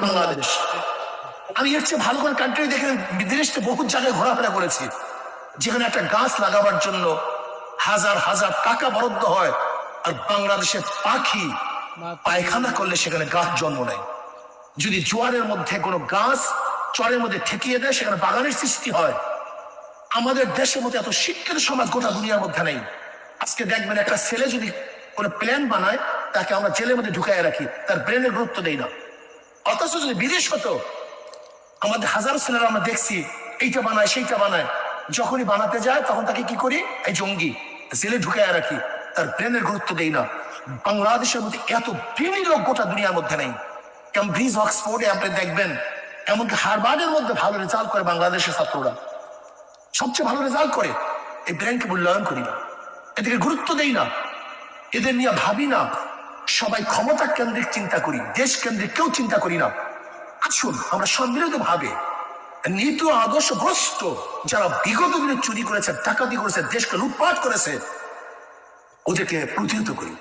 বাংলাদেশ। আমি এর চেয়ে ভালো করে কান্ট্রি দেখে বিদেশে বহু জায়গায় ঘোরাফেরা করেছি, যেখানে একটা গাছ লাগাবার জন্য হাজার হাজার টাকা বরাদ্দ হয়, আর বাংলাদেশের পাখি পায়খানা করলে সেখানে গাছ জন্ম নেয়। যদি জোয়ারের মধ্যে কোনো গাছ চরের মধ্যে ঠেকিয়ে দেয়, সেখানে বাগানের সৃষ্টি হয়। আমাদের দেশের মধ্যে এত শিক্ষিত সমাজ গোটা দুনিয়ার মধ্যে নেই। আজকে দেখবেন একটা ছেলে যদি কোনো প্ল্যান বানায়, তাকে আমরা জেলের মধ্যে ঢুকাই রাখি, তার ব্রেনের গুরুত্ব দেই না। অথচ যদি বিদেশ হতো, আমাদের হাজারো ছেলেরা আমরা দেখছি এইটা বানায় সেইটা বানায়, যখনই বানাতে যায় তখন তাকে কি করি, এই জঙ্গি জেলে ঢুকাই রাখি, তার ব্রেনের গুরুত্ব দেই না। বাংলাদেশের মধ্যে এত ব্রেনি লোক গোটা দুনিয়ার মধ্যে নেই। ক্যামব্রিজ, অক্সফোর্ডে আপনি দেখবেন, এমনকি হার্ভার্ডের মধ্যে ভালো রেজাল্ট করে বাংলাদেশের ছাত্ররা, সবচেয়ে ভালো রেজাল্ট করে। এই ব্রেনকে মূল্যায়ন করি না, এদিকে গুরুত্ব দেই না, এদের নিয়ে ভাবি না। সবাই ক্ষমতা কেন্দ্রিক চিন্তা করি, দেশ কেন্দ্রিক কেউ চিন্তা করি না। আসুন আমরা সম্মিলিত ভাবে নীতি আদর্শগ্রস্ত যারা বিগত দিনে চুরি করেছে, ডাকাতি করেছে, দেশকে লুটপাট করেছে, ওদেরকে প্রতিহত করি।